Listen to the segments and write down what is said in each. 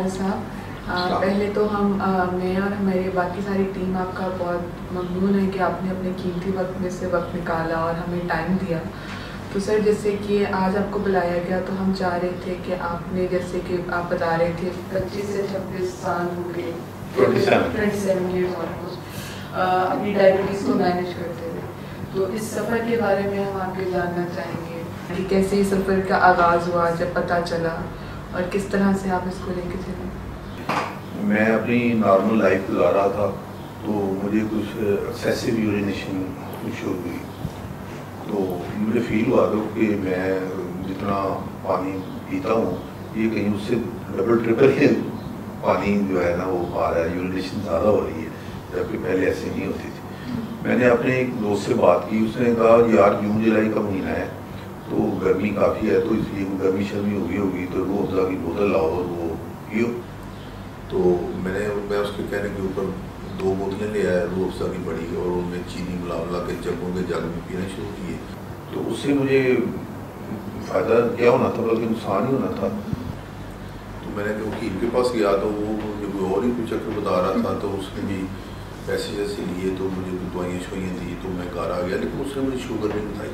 طاہر صاحب، پہلے تو میں اور ہماری باقی ساری ٹیم آپ کا بہت ممنون ہے کہ آپ نے اپنے قیمتی وقت میں سے وقت نکالا اور ہمیں ٹائم دیا. تو سر جیسے کہ آج آپ کو بلایا گیا تو ہم چاہ رہے تھے کہ آپ نے جیسے کہ آپ بتا رہے تھے 25 سے 26 سال ہو گئے 27 ایئرس آلموسٹ اپنی ڈائبٹیز کو مینیج کرتے ہوئے. تو اس سفر کے بارے میں ہم آپ کے جاننا چاہیں گے کہ کیسے اس سفر کا آغاز ہوا جب پتہ چلا اور کس طرح سے آپ اس کو لے کے چلے. میں اپنی نارمل لائف گزار رہا تھا تو مجھے کچھ ایکسیسو یورینیشن کچھ ہو گئی. تو مجھے فیل ہوا تو کہ میں جتنا پانی پیتا ہوں یہ کہیں اس سے ڈبل ٹرپل ہی پانی جو ہے نا وہ آ رہا ہے، یورینیشن زیادہ ہو رہی ہے جبکہ پہلے ایسے نہیں ہوتی تھی. میں نے اپنے ایک دوست سے بات کی، اس نے کہا یار جون جولائی کا مہینہ ہے تو گرمی کافی ہے تو اس لیے گرمی شرمی ہوگی تو روح افزا کی بوتل لاؤ اور وہ پیو. تو میں اس کے کہنے کے اوپر 2 بوتلیں لے آیا روح افزا کی بڑی اور ان میں چینی ملا کے جگوں کے جگ میں پینا شروع کیے. تو اس سے مجھے فائدہ کیا ہونا تھا بلکہ نقصان ہی ہونا تھا. تو میں نے وکیل کے پاس گیا تو وہ مجھے کوئی اور ہی کچھ چکر بتا رہا تھا تو اس نے بھی پیسے جیسے لیے تو مجھے دوائیاں شوائیاں دی تو میں گھر آ گیا، لیکن اس نے مجھے شوگر نہیں بتائی.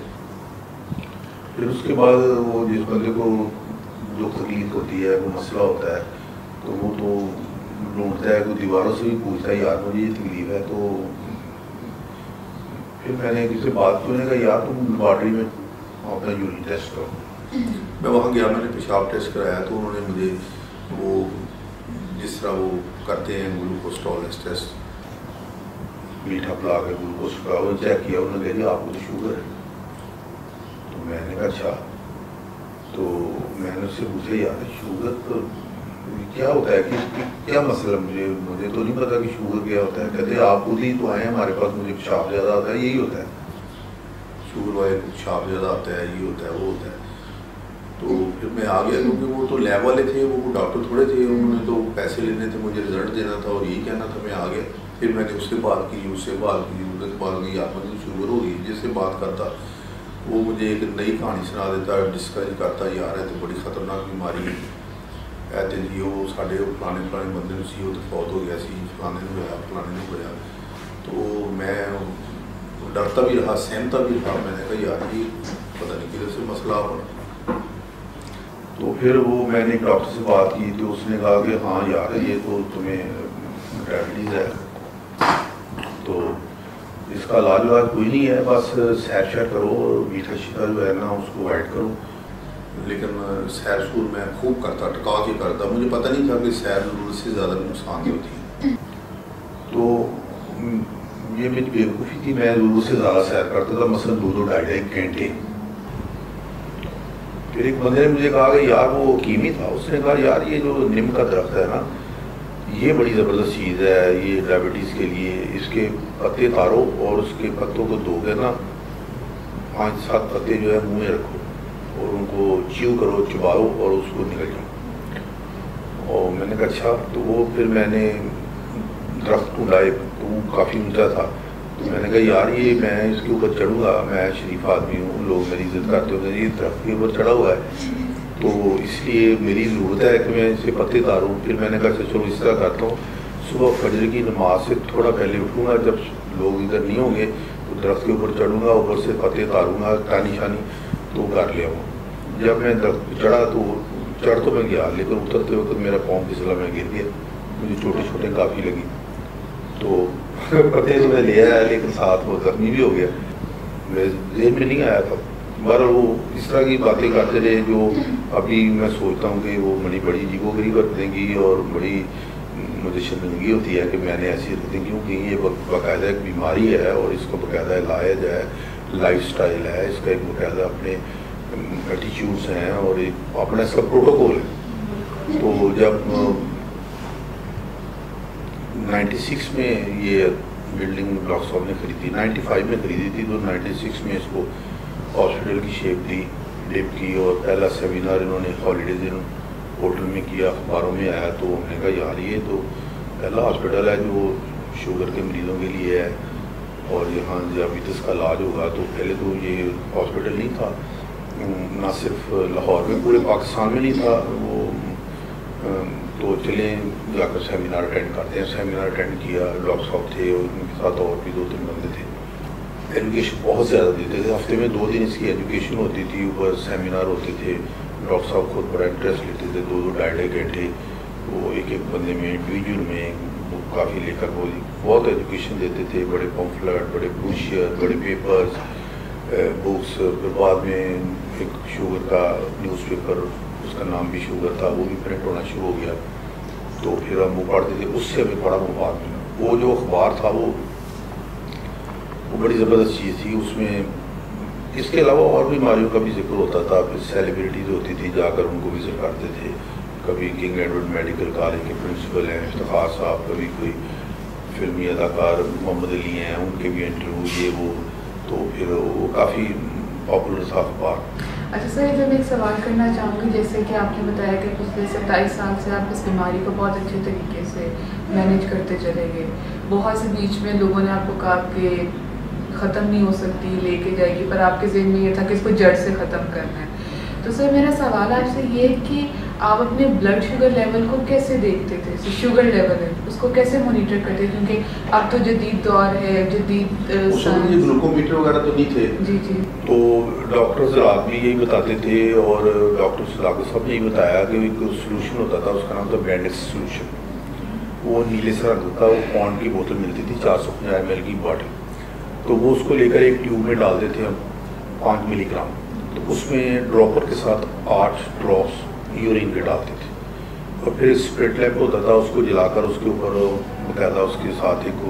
پھر اس کے بعد وہ جس بندے کو جو تکلیف ہوتی ہے وہ مسئلہ ہوتا ہے تو وہ تو ڈھونڈتا ہے، کوئی دیواروں سے بھی پوچھتا ہے یار مجھے یہ تکلیف ہے. تو پھر میں نے کسی سے بات کی، انہوں نے کہا یار تم لیبارٹری میں اپنا یورین ٹیسٹ کرو. میں وہاں گیا، میں نے پیشاب ٹیسٹ کرایا تو انہوں نے مجھے وہ جس طرح وہ کرتے ہیں گلوکوز ٹالرنس ٹیسٹ میٹھا پلا کے گلوکوز کا وہ چیک کیا، انہوں نے کہا آپ کو تو شوگر ہے. تو میں نے کہا اچھا. تو میں نے اس سے پوچھا یار شوگر تو کیا ہوتا ہے کہ کیا مسئلہ، مجھے تو نہیں پتا کہ شوگر کیا ہوتا ہے. کہتے آپ خود ہی تو آئے ہیں ہمارے پاس، مجھے پیشاب زیادہ آتا ہے، یہی ہوتا ہے شوگر والے کو پیشاب زیادہ آتا ہے، یہ ہوتا ہے وہ ہوتا ہے. تو پھر میں آ گیا کیونکہ وہ تو لیب والے تھے، وہ ڈاکٹر تھوڑے تھے، انہوں نے تو پیسے لینے تھے، مجھے رزلٹ دینا تھا اور یہی کہنا تھا. میں آ گیا، پھر میں نے اس سے بات کی، اس سے بات کی، ادھر سے بات کی، آپ مجھے شوگر ہو گئی. جس سے بات کرتا وہ مجھے ایک نئی کہانی سنا دیتا، ڈسکریج کرتا یار ہے تو بڑی خطرناک بیماری ہے تو جی وہ سارے فلانے بندے سی وہ تو فوت ہو گیا سی، فلانے نے ہوا فلانے نے ہوا. تو میں ڈرتا بھی رہا، سہمتا بھی رہا. میں نے کہا یار یہ پتہ نہیں کدھر سے مسئلہ ہونا. تو پھر وہ میں نے ایک ڈاکٹر سے بات کی تو اس نے کہا کہ ہاں یار یہ تو تمہیں ڈائبٹیز ہے تو اس کا علاج کوئی نہیں ہے، بس سیر شیر کرو اور میٹھا شیٹھا جو ہے نا اس کو اوائڈ کرو. لیکن سیر سور میں خوب کرتا، ٹکا کے کرتا. مجھے پتہ نہیں تھا کہ سیر ضرورت سے زیادہ نقصان دہ ہوتی ہے. تو یہ میری بیوقوفی تھی، میں ضرورت سے زیادہ سیر کرتا تھا، مثلاً 2 2.5 گھنٹے. پھر ایک بندے نے مجھے کہا کہ یار وہ کیمی تھا، اس نے کہا یار یہ جو نیم کا درخت ہے نا یہ بڑی زبردست چیز ہے یہ ڈائبٹیز کے لیے. اس کے پتے تارو اور اس کے پتوں کو دھو کے نا 5-7 پتے جو ہے منہ میں رکھو اور ان کو چیو کرو، چباؤ اور اس کو نکل جاؤ. اور میں نے کہا اچھا. تو وہ پھر میں نے درخت ڈھونڈا تو وہ کافی اونچا تھا. تو میں نے کہا یار یہ میں اس کے اوپر چڑھوں گا، میں شریف آدمی ہوں، لوگ میری عزت کرتے ہوتے ہیں، یہ درخت کے اوپر چڑھا ہوا ہے تو اس لیے میری ضرورت ہے کہ میں اسے پتے تاروں. پھر میں نے کہا چلو اس طرح کرتا ہوں، صبح فجر کی نماز سے تھوڑا پہلے اٹھوں گا، جب لوگ ادھر نہیں ہوں گے تو درخت کے اوپر چڑھوں گا، اوپر سے پتے تاروں گا ٹانی شانی تو کر لے آؤں. جب میں درخت پہ چڑھا تو چڑھ تو میں گیا لیکن اترتے وقت میرا پاؤں پھسلا، میں گر گیا، مجھے چھوٹے کافی لگی. تو پتے تو میں لے آیا لیکن ساتھ وہ زخمی بھی ہو گیا، میرے ذہن میں نہیں آیا تھا. بہرحال وہ اس طرح کی باتیں کرتے رہے جو ابھی میں سوچتا ہوں کہ وہ بڑی عجیب و غریب کرتے گی اور بڑی مجھے شرمندگی ہوتی ہے کہ میں نے ایسی حرکتیں کیوں کی. یہ باقاعدہ ایک بیماری ہے اور اس کا باقاعدہ علاج ہے، لائف سٹائل ہے، اس کا ایک باقاعدہ اپنے ایٹیچیوڈس ہیں اور ایک اپنا اس کا پروٹوکول ہے. تو جب 96 میں یہ بلڈنگ بلاک صاحب نے خریدی، 95 میں خریدی تھی تو 96 میں اس کو ہاسپٹل کی شیپ دی، ڈپ کی اور پہلا سیمینار انہوں نے ہالیڈیز ان ہوٹل میں کیا، اخباروں میں آیا. تو ہم نے کہا یار یہ تو پہلا ہاسپٹل ہے جو شوگر کے مریضوں کے لیے ہے اور یہاں ذیابیطس کا علاج ہوگا. تو پہلے تو یہ ہاسپٹل نہیں تھا، نہ صرف لاہور میں، پورے پاکستان میں نہیں تھا. وہ تو چلیں جا کر سیمینار اٹینڈ کرتے ہیں. سیمینار اٹینڈ کیا, ڈاکٹر صاحب تھے اور ان کے ساتھ اور بھی 2-3 بندے تھے. ایجوکیشن بہت زیادہ دیتے تھے, ہفتے میں 2 دن اس کی ایجوکیشن ہوتی تھی, اوپر سیمینار ہوتے تھے. ڈاکٹر صاحب خود بڑا انٹرسٹ لیتے تھے, 2-2 ڈھائی گھنٹے وہ ایک بندے میں انڈیویجول میں کافی لے کر وہ بہت ایجوکیشن دیتے تھے. بڑے پمفلٹ, بڑے بروشر, بڑے پیپرز, بکس. پھر بعد میں ایک شوگر کا نیوز پیپر, اس کا نام بھی شوگر تھا, وہ بھی پرنٹ ہونا شروع ہو گیا. تو پھر ہم وہ پڑھتے تھے, اس سے ہمیں بڑا مفاد ملا. وہ جو اخبار تھا وہ بڑی زبردست چیز تھی. اس میں اس کے علاوہ اور بیماریوں کا بھی ذکر ہوتا تھا. پھر سیلیبریٹیز ہوتی تھی, جا کر ان کو وزٹ کرتے تھے. کبھی کنگ ایڈورڈ میڈیکل کالج کے پرنسپل ہیں افتخار صاحب, کبھی کوئی فلمی اداکار محمد علی ہیں, ان کے بھی انٹرویو یہ وہ. تو پھر وہ کافی پاپولر تھا اخبار. اچھا سر, جب ایک سوال کرنا چاہوں گی, جیسے کہ آپ نے بتایا کہ پچھلے 27 سال سے آپ اس بیماری کو بہت اچھے طریقے سے مینیج کرتے چلے گئے. بہت سے بیچ میں لوگوں نے آپ کو کہا کہ ختم نہیں ہو سکتی, لے کے جائے گی, پر آپ کے ذہن میں یہ تھا کہ اس کو جڑ سے ختم کرنا ہے. تو سر میرا سوال آپ سے یہ ہے کہ آپ اپنے بلڈ شوگر لیول کو کیسے دیکھتے تھے؟ شوگر لیول ہے اس کو کیسے مانیٹر کرتے, کیونکہ اب تو جدید دور ہے, جدید گلوکومیٹر وغیرہ تو نہیں تھے. جی جی. تو ڈاکٹر زراعت بھی یہی بتاتے تھے, اور ڈاکٹر صداقت صاحب نے یہی بتایا کہ ایک سولوشن ہوتا تھا, اس کا نام تھا بینڈکس سولوشن. وہ نیلے سے رنگ کا, وہ پونڈ کی بوتل ملتی تھی, 450 ml کی باٹل. تو وہ اس کو لے کر ایک ٹیوب میں ڈالتے تھے ہم, 5 ملی گرام. تو اس میں ڈراپر کے ساتھ 8 ڈراپس یورین کے ڈالتے تھے, اور پھر اسپرٹ لیمپ ہوتا تھا, اس کو جلا کر اس کے اوپر باقاعدہ اس کے ساتھ ایک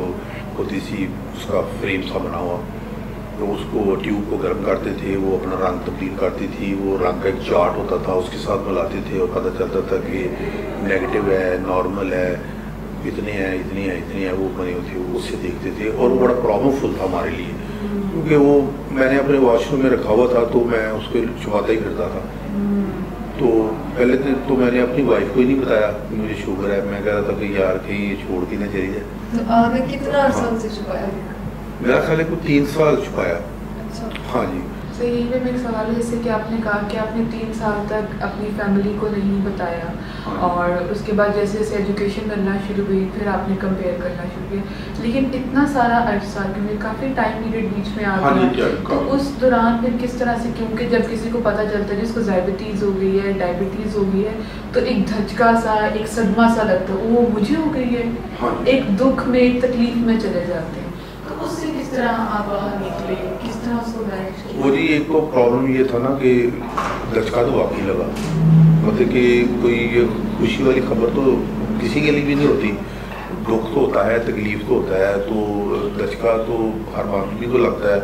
ہوتی سی اس کا فریم سا بنا ہوا, تو اس کو ٹیوب کو گرم کرتے تھے, وہ اپنا رنگ تبدیل کرتی تھی. وہ رنگ کا ایک چارٹ ہوتا تھا, اس کے ساتھ ملاتے تھے, اور پتہ چلتا تھا کہ نیگیٹو ہے, نارمل ہے, اتنے ہیں, اتنی ہے, اتنی ہے, وہ بنی ہوئی تھی. اس سے دیکھتے تھے, اور وہ بڑا پرابلم فل تھا ہمارے لیے, کیونکہ وہ میں نے اپنے واش روم میں رکھا ہوا تھا, تو میں اس کو چھپاتا ہی پھرتا تھا. تو پہلے تو میں نے اپنی وائف کو ہی نہیں بتایا کہ مجھے شوگر ہے. میں کہہ رہا تھا کہ یار کہیں یہ چھوڑ کے نہ چلی جائے. تو آپ نے کتنا عرصہ سے چھپایا؟ میرا خیال ہے کوئی 3 سال چھپایا. ہاں جی. تو یہی پہ میرا سوال ہے, جیسے کہ آپ نے کہا کہ آپ نے 3 سال تک اپنی فیملی کو نہیں بتایا, اور اس کے بعد جیسے جیسے ایجوکیشن کرنا شروع ہوئی, پھر آپ نے کمپیئر کرنا شروع کیا. لیکن اتنا سارا عرصہ, کیونکہ کافی ٹائم پیریڈ بیچ میں آ گیا, تو اس دوران پھر کس طرح سے, کیونکہ جب کسی کو پتہ چلتا ہے جس کو ذائبٹیز ہو گئی ہے, ڈائبٹیز ہو گئی ہے, تو ایک دھچکا سا, ایک صدمہ سا لگتا ہے, وہ مجھے ہو گئی ہے, ایک دکھ میں, ایک تکلیف میں چلے جاتے ہیں. تو اس سے کس طرح آپ باہر نکلے, کس طرح اس کو مینیج کیا؟ وہ جی ایک تو پرابلم یہ تھا نا کہ دھچکا تو واقعی لگا, مطلب کہ کوئی یہ خوشی والی خبر تو کسی کے لیے بھی نہیں ہوتی. دکھ تو ہوتا ہے, تکلیف تو ہوتا ہے, تو دھچکا تو ہر بات بھی تو لگتا ہے.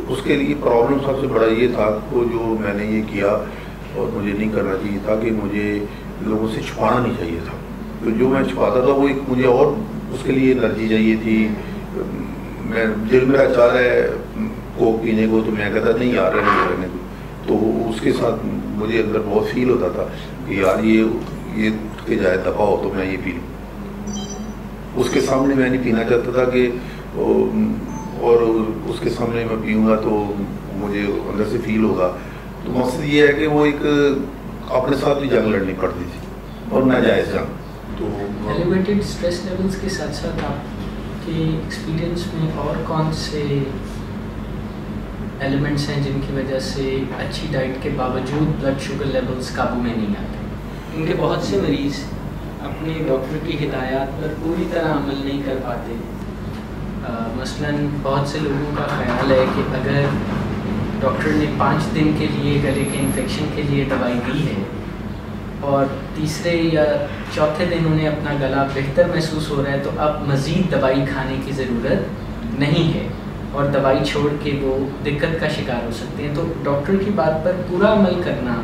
اس کے لیے پرابلم سب سے بڑا یہ تھا کہ جو میں نے یہ کیا, اور مجھے نہیں کرنا چاہیے تھا, کہ مجھے لوگوں سے چھپانا نہیں چاہیے تھا. تو جو میں چھپاتا تھا وہ ایک مجھے اور اس کے لیے انرجی چاہیے تھی. میں دل میرا چاہ رہا ہے کوک پینے کو, تو میں کہتا نہیں یار رہنے کو. تو اس کے ساتھ مجھے اندر بہت فیل ہوتا تھا کہ یار یہ کہ جائے دفعہ ہو تو میں یہ پی لوں. اس کے سامنے میں نہیں پینا چاہتا تھا کہ, اور اس کے سامنے میں پیوں گا تو مجھے اندر سے فیل ہوگا. تو مقصد یہ ہے کہ وہ ایک اپنے ساتھ بھی جنگ لڑنی پڑتی تھی, اور ناجائز جنگ. تو ایلیویٹڈ اسٹریس لیولز کے ساتھ ساتھ آپ کے ایکسپیرئنس میں اور کون سے ایلیمنٹس ہیں جن کی وجہ سے اچھی ڈائٹ کے باوجود بلڈ شوگر لیولز قابو میں نہیں آتے؟ کیونکہ بہت سے مریض اپنے ڈاکٹر کی ہدایات پر پوری طرح عمل نہیں کر پاتے. مثلاً بہت سے لوگوں کا خیال ہے کہ اگر ڈاکٹر نے 5 دن کے لیے گلے کے انفیکشن کے لیے دوائی دی ہے, اور تیسرے یا چوتھے دن انہیں اپنا گلا بہتر محسوس ہو رہا ہے, تو اب مزید دوائی کھانے کی ضرورت نہیں ہے, اور دوائی چھوڑ کے وہ دقت کا شکار ہو سکتے ہیں. تو ڈاکٹر کی بات پر پورا عمل کرنا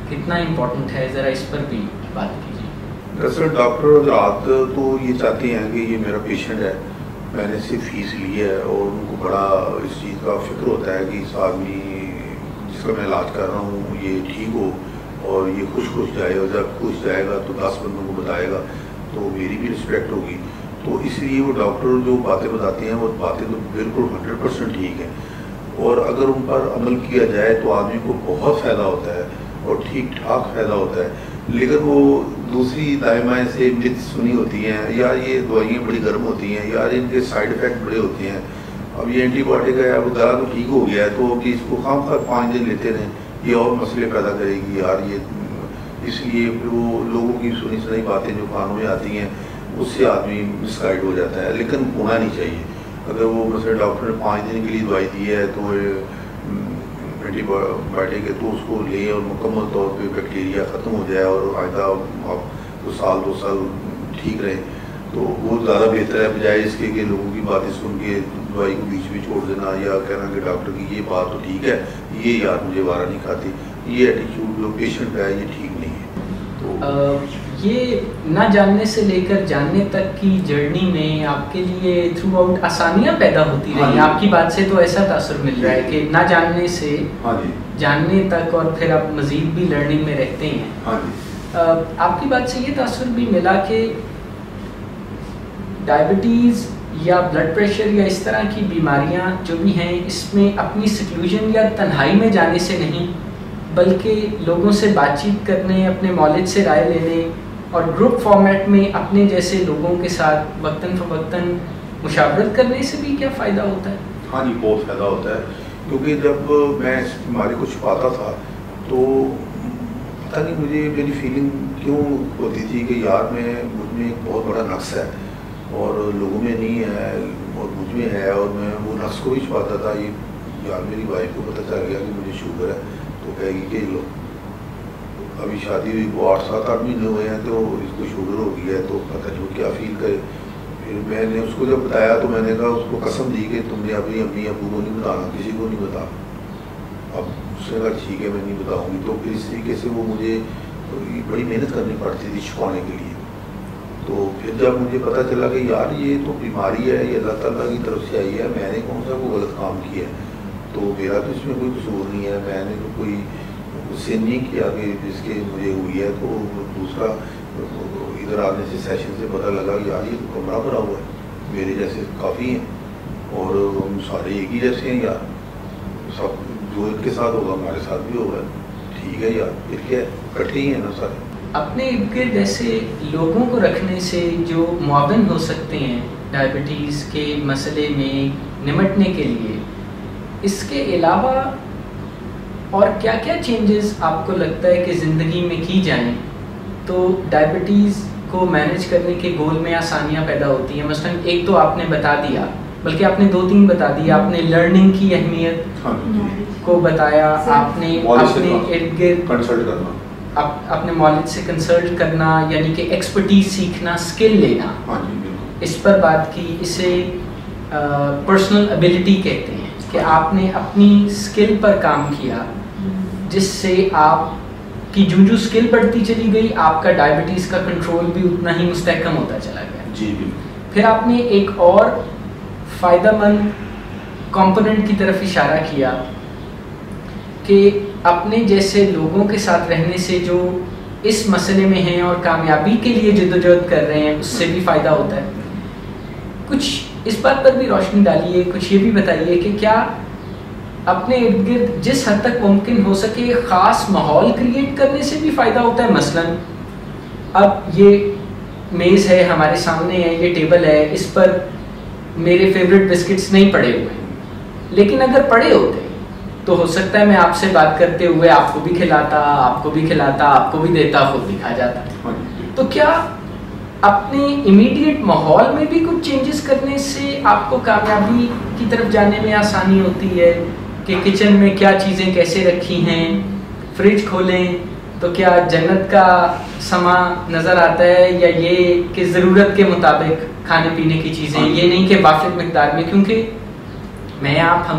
کتنا امپورٹنٹ ہے, ذرا اس پر بھی بات کیجیے. دراصل ڈاکٹر حضرات تو یہ چاہتے ہیں کہ یہ میرا پیشنٹ ہے, میں نے صرف فیس لی ہے, اور ان کو بڑا اس چیز کا فکر ہوتا ہے کہ اس آدمی جس کا میں علاج کر رہا ہوں یہ ٹھیک ہو, اور یہ خوش جائے, اور جب خوش جائے گا تو 10 بندوں کو بتائے گا, تو میری بھی رسپیکٹ ہوگی. تو اس لیے وہ ڈاکٹر جو باتیں بتاتے ہیں وہ باتیں تو بالکل 100% ٹھیک ہیں, اور اگر ان پر عمل کیا جائے تو آدمی کو بہت فائدہ ہوتا ہے, اور ٹھیک ٹھاک فائدہ ہوتا ہے. لیکن وہ دوسری دائمائیں سے مت سنی ہوتی ہیں یا یہ دوائیاں بڑی گرم ہوتی ہیں یا ان کے سائیڈ افیکٹ بڑے ہوتے ہیں. اب یہ اینٹی بایوٹک ہے, اب گلا تو ٹھیک ہو گیا ہے تو اب اس کو خام خواہ 5 دن لیتے رہیں, یہ اور مسئلے پیدا کرے گی یار. یہ اس لیے پھر وہ لوگوں کی سنی سنائی باتیں جو کانوں میں آتی ہیں اس سے آدمی مس گائڈ ہو جاتا ہے, لیکن ہونا نہیں چاہیے. اگر وہ مثلا ڈاکٹر نے 5 دن کے لیے دوائی دی ہے تو اینٹی بایوٹک ہے تو اس کو لیں اور مکمل طور پہ بیکٹیریا ختم ہو جائے اور آئندہ آپ 2 سال 2 سال ٹھیک رہیں تو وہ زیادہ بہتر ہے, بجائے اس کے کہ لوگوں کی باتیں سن کے دوائی کو بیچ میں چھوڑ دینا یا کہنا کہ ڈاکٹر کی یہ بات تو ٹھیک ہے, یہ یار مجھے وارہ نہیں کھاتی. یہ ایٹیچیوڈ جو پیشنٹ کا ہے یہ ٹھیک نہیں ہے. تو یہ نہ جاننے سے لے کر جاننے تک کی جرنی میں آپ کے لیے تھرو آؤٹ آسانیاں پیدا ہوتی رہی. آپ کی بات سے تو ایسا تاثر مل رہا ہے کہ نہ جاننے سے جاننے تک اور پھر آپ مزید بھی لرننگ میں رہتے ہیں. آپ کی بات سے یہ تاثر بھی ملا کہ ڈائبٹیز یا بلڈ پریشر یا اس طرح کی بیماریاں جو بھی ہیں اس میں اپنی سیکلوژن یا تنہائی میں جانے سے نہیں بلکہ لوگوں سے بات چیت کرنے, اپنے مولد سے رائے لینے اور گروپ فارمیٹ میں اپنے جیسے لوگوں کے ساتھ وقتاً فوقتاً مشاورت کرنے سے بھی کیا فائدہ ہوتا ہے؟ ہاں جی, بہت فائدہ ہوتا ہے. کیونکہ جب میں اس بیماری کو چھپاتا تھا تو پتہ نہیں مجھے میری فیلنگ کیوں ہوتی تھی کہ یار مجھ میں ایک بہت بڑا نقص ہے اور لوگوں میں نہیں ہے اور مجھ میں ہے, اور میں وہ نقص کو بھی چھپاتا تھا. یہ یار میری وائف کو پتہ چل گیا کہ مجھے شوگر ہے تو کہے گی کہ لو ابھی شادی ہوئی کو 8-7 مہینے ہوئے ہیں تو اس کو شوگر ہو گئی ہے تو پتہ نہیں کیا فیل کرے. پھر میں نے اس کو جب بتایا تو میں نے کہا اس کو قسم دی کہ تم نے اپنی امی ابو کو نہیں بتانا, کسی کو نہیں بتا. اب اس نے کہا ٹھیک ہے میں نہیں بتاؤں گی. تو پھر اس طریقے سے وہ مجھے بڑی محنت کرنی پڑتی تھی چھپانے کے لیے. تو پھر جب مجھے پتہ چلا کہ یار یہ تو بیماری ہے, یہ اللہ تعالیٰ کی طرف سے آئی ہے, میں نے کون سا کوئی غلط کام کیا ہے, تو میرا تو اس میں کوئی قصور نہیں ہے, میں نے تو کوئی سن نہیں کیا کہ جس کے مجھے ہوئی ہے. تو دوسرا ادھر آنے سے سیشن سے پتہ لگا یار یہ تو کمرہ بھرا ہوا ہے, میرے جیسے کافی ہیں اور ہم سارے ایک ہی جیسے ہیں یار, سب جو ایک کے ساتھ ہوگا ہمارے ساتھ بھی ہوگا. ٹھیک ہے یار, پھر کیا اکٹھے ہی ہیں نا سارے. اپنے ارد گرد ایسے لوگوں کو رکھنے سے جو معاون ہو سکتے ہیں ڈائبٹیز کے مسئلے میں نمٹنے کے لیے, اس کے علاوہ اور کیا کیا چینجز آپ کو لگتا ہے کہ زندگی میں کی جائیں تو ڈائبٹیز کو مینیج کرنے کے گول میں آسانیاں پیدا ہوتی ہیں؟ مثلاً ایک تو آپ نے بتا دیا, بلکہ آپ نے 2-3 بتا دیا. آپ نے لرننگ کی اہمیت کو بتایا, آپ نے اپنے ارد گرد کنسلٹ کرنا, اپنے مولد سے کنسلٹ کرنا یعنی کہ ایکسپرٹیز سیکھنا, اسکل لینا, اس پر بات کی. اسے پرسنل ایبلٹی کہتے ہیں کہ آپ نے اپنی اسکل پر کام کیا جس سے آپ کی جو اسکل بڑھتی چلی گئی آپ کا ڈائبٹیز کا کنٹرول بھی اتنا ہی مستحکم ہوتا چلا گیا. جی پھر آپ نے ایک اور فائدہ مند کمپوننٹ کی طرف اشارہ کیا کہ اپنے جیسے لوگوں کے ساتھ رہنے سے جو اس مسئلے میں ہیں اور کامیابی کے لیے جدوجہد کر رہے ہیں اس سے بھی فائدہ ہوتا ہے. کچھ اس بات پر بھی روشنی ڈالیے, کچھ یہ بھی بتائیے کہ کیا اپنے ارد گرد جس حد تک ممکن ہو سکے خاص ماحول کریٹ کرنے سے بھی فائدہ ہوتا ہے. مثلاً اب یہ میز ہے ہمارے سامنے ہے, یہ ٹیبل ہے, اس پر میرے فیوریٹ بسکٹس نہیں پڑے ہوئے ہیں, لیکن اگر پڑے ہوتے تو ہو سکتا ہے میں آپ سے بات کرتے ہوئے آپ کو بھی کھلاتا, آپ کو بھی کھلاتا, آپ کو بھی دیتا, خود بھی کھا جاتا. تو کیا اپنے امیڈیٹ ماحول میں بھی کچھ چینجز کرنے سے آپ کو کامیابی کی طرف جانے میں آسانی ہوتی ہے کہ کچن میں کیا چیزیں کیسے رکھی ہیں, فریج کھولیں تو کیا جنت کا سما نظر آتا ہے, یا یہ کہ ضرورت کے مطابق کھانے پینے کی چیزیں, یہ نہیں کہ وافر مقدار میں. کیونکہ میں آپ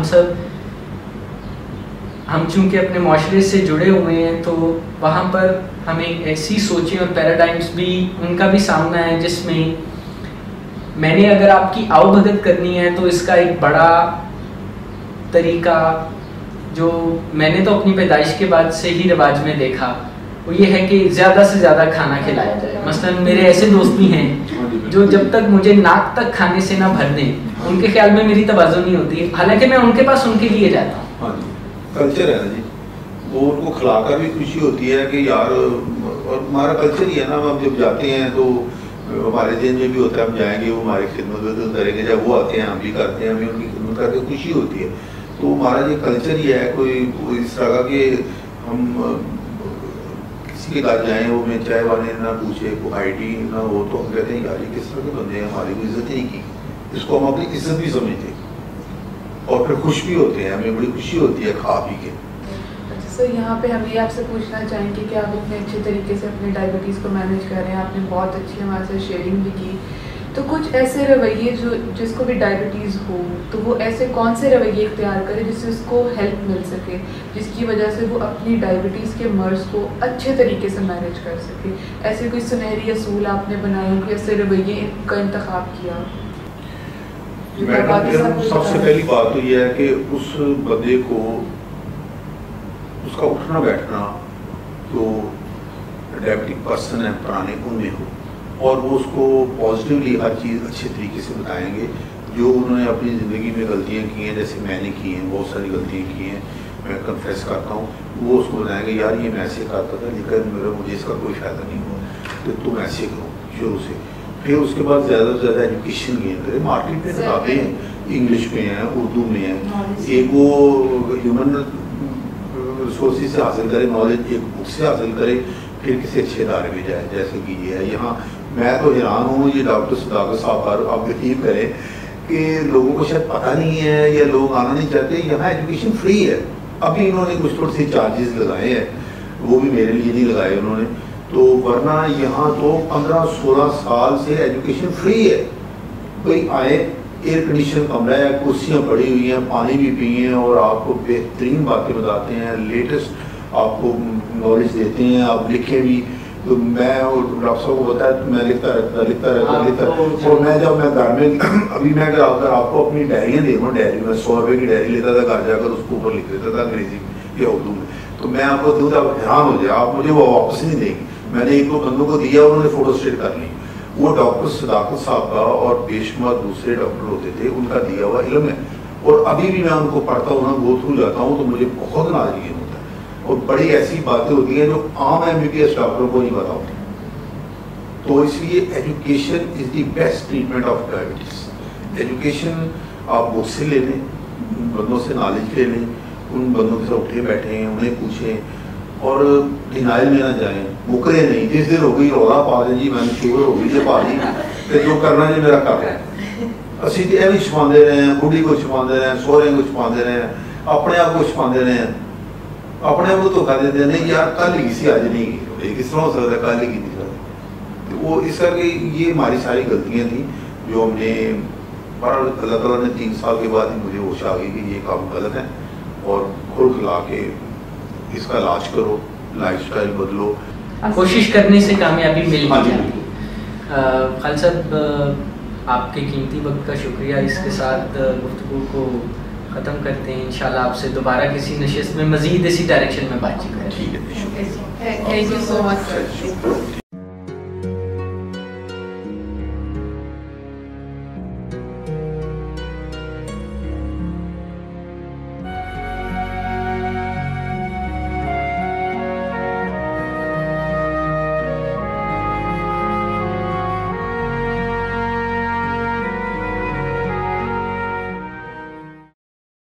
ہم چونکہ اپنے معاشرے سے جڑے ہوئے ہیں تو وہاں پر ہمیں ایسی سوچیں اور پیراڈائمز بھی ان کا بھی سامنا ہے جس میں نے اگر آپ کی آؤ بھگت کرنی ہے تو اس کا ایک بڑا طریقہ جو میں نے تو اپنی پیدائش کے بعد سے ہی رواج میں دیکھا وہ یہ ہے کہ زیادہ سے زیادہ کھانا کھلایا جائے. مثلاً میرے ایسے دوست بھی ہیں جو جب تک مجھے ناک تک کھانے سے نہ بھر دیں ان کے خیال میں میری توازن نہیں ہوتی, حالانکہ میں ان کے پاس ان کے لیے جاتا ہوں. کلچر ہے نا جی, وہ ان کو کھلا کر بھی خوشی ہوتی ہے کہ یار، اور ہمارا کلچر ہی ہے نا، ہم جب جاتے ہیں تو ہمارے ذہن میں بھی ہوتا ہے ہم جائیں گے، وہ ہماری خدمت کریں گے، جب وہ آتے ہیں ہم بھی کرتے ہیں، ہمیں ان کی خدمت کر کے خوشی ہوتی ہے. تو ہمارا یہ کلچر ہی ہے. کوئی اس طرح کا کہ ہم کسی کے گھر جائیں وہ میں چائے والے نہ پوچھے، کوئی آئی ڈی نہ ہو، تو ہم کہتے ہیں یار یہ کس طرح کے بندے ہیں، ہماری کوئی عزت ہی نہیں کی. اس کو ہم اپنی عزت بھی سمجھتے ہیں اور پھر خوش بھی ہوتے ہیں، ہمیں بڑی خوشی ہوتی ہے کھا پی کے. سر یہاں پہ ہم یہ آپ سے پوچھنا چاہیں گے کہ آپ اتنے اچھے طریقے سے اپنے ڈائبٹیز کو مینیج کر رہے ہیں، آپ نے بہت اچھی ہمارے سے شیئرنگ بھی کی. تو کچھ ایسے رویے جو جس کو بھی ڈائبٹیز ہو تو وہ ایسے کون سے رویے اختیار کرے جس سے اس کو ہیلپ مل سکے، جس کی وجہ سے وہ اپنی ڈائبٹیز کے مرض کو اچھے طریقے سے مینیج کر سکے؟ ایسے کوئی سنہری اصول آپ نے بنائے، کوئی ایسے رویے کا انتخاب کیا؟ سب سے پہلی بات تو یہ ہے کہ اس بندے کو اس کا اٹھنا بیٹھنا جو ڈائبٹک پرسن ہے پرانے ان میں ہو، اور وہ اس کو پازیٹیولی ہر چیز اچھے طریقے سے بتائیں گے. جو انہوں نے اپنی زندگی میں غلطیاں کی ہیں، جیسے میں نے کی ہیں، بہت ساری غلطیاں کی ہیں، میں کنفیس کرتا ہوں، وہ اس کو بتائیں گے یار یہ میں ایسے کرتا تھا لیکن مجھے اس کا کوئی فائدہ نہیں ہوا، تو تم ایسے کرو شروع سے. پھر اس کے بعد زیادہ سے زیادہ ایجوکیشن گین کرے. مارکیٹ میں کتابیں ہیں، انگلش میں ہیں، اردو میں ہیں. ایک وہ ہیومن ریسورسز سے حاصل کرے نالج، ایک بک سے حاصل کرے، پھر کسی اچھے ادارے میں جائے جیسے کہ یہ ہے. یہاں میں تو حیران ہوں یہ ڈاکٹر صداقت صاحب پر، آپ یقین کریں کہ لوگوں کو شاید پتہ نہیں ہے یا لوگ آنا نہیں چاہتے. یہاں ایجوکیشن فری ہے. ابھی انہوں نے کچھ تھوڑے سے چارجز لگائے ہیں، وہ بھی میرے لیے نہیں لگائے انہوں نے، تو ورنہ یہاں تو 15-16 سال سے ایجوکیشن فری ہے. کوئی آئے، ایئر کنڈیشن کمرہ ہے، کرسیاں پڑی ہوئی ہیں، پانی بھی پیے ہیں، اور آپ کو بہترین باتیں بتاتے ہیں، لیٹسٹ آپ کو نالج دیتے ہیں، آپ لکھیں بھی. تو میں اور ڈاکٹر صاحب کو بتایا تو میں لکھتا رہتا. اور میں جب میں گھر میں ابھی میں اگر آپ کو اپنی ڈائریاں دے رہا ہوں، ڈائری میں 100 روپے کی ڈائری لیتا تھا گھر جا کر، اس کو اوپر لکھ دیتا تھا انگریزی میں یا اردو میں. تو میں آپ کو دوں تو آپ حیران ہو جائے، آپ مجھے وہ واپس نہیں دیں گے. میں نے ایک دو بندوں کو دیا، انہوں نے فوٹو اسٹیٹ کر لی. وہ ڈاکٹر صداقت صاحب کا اور بے شمار دوسرے ڈاکٹر ہوتے تھے، ان کا دیا ہوا علم ہے. اور ابھی بھی میں ان کو پڑھتا ہوں، گو تھرو جاتا ہوں تو مجھے بہت ناراضگی ہوتا ہے. اور بڑی ایسی باتیں ہوتی ہیں جو عام MBBS ڈاکٹروں کو نہیں پتا ہوتی. تو اس لیے education is the best treatment of diabetes. Education آپ بک سے لے لیں، بندوں سے نالج لے لیں، ان بندوں کے ساتھ اٹھے بیٹھیں، انہیں پوچھیں، اور ڈینائل میں نہ جائیں، مکرے نہیں. جس دن ہو گئی رولا پا دیں جی میں نے شوگر ہو گئی جی پا دی، تو جو کرنا جی میرا کر رہے ہیں. اسی تو بھی چھپاندے رہے ہیں، بڑھی کو چھپاندے رہے ہیں، سورے کو چھپاندے رہے ہیں، اپنے آپ کو چھپاندے رہے ہیں، اپنے آپ کو دھوکہ دیتے ہیں. نہیں یار کل ہی کسی آج نہیں کی، کس طرح ہو سکتا ہے کل ہی کی نہیں. وہ اس کر کے یہ ہماری ساری غلطیاں تھیں جو ہم نے، پر اللہ تعالیٰ نے 3 سال کے بعد ہی مجھے ہوش آ گئی کہ یہ کام غلط ہے، اور کھل کھلا کے اس کا علاج کرو، لائف سٹائل بدلو. کوشش کرنے سے کامیابی مل ہی جاتی ہے. خالد صاحب آپ کے قیمتی وقت کا شکریہ. اس کے ساتھ گفتگو کو ختم کرتے ہیں. انشاءاللہ آپ سے دوبارہ کسی نشست میں مزید اسی ڈائریکشن میں بات چیت کریں. ٹھیک ہے. Thank you so much.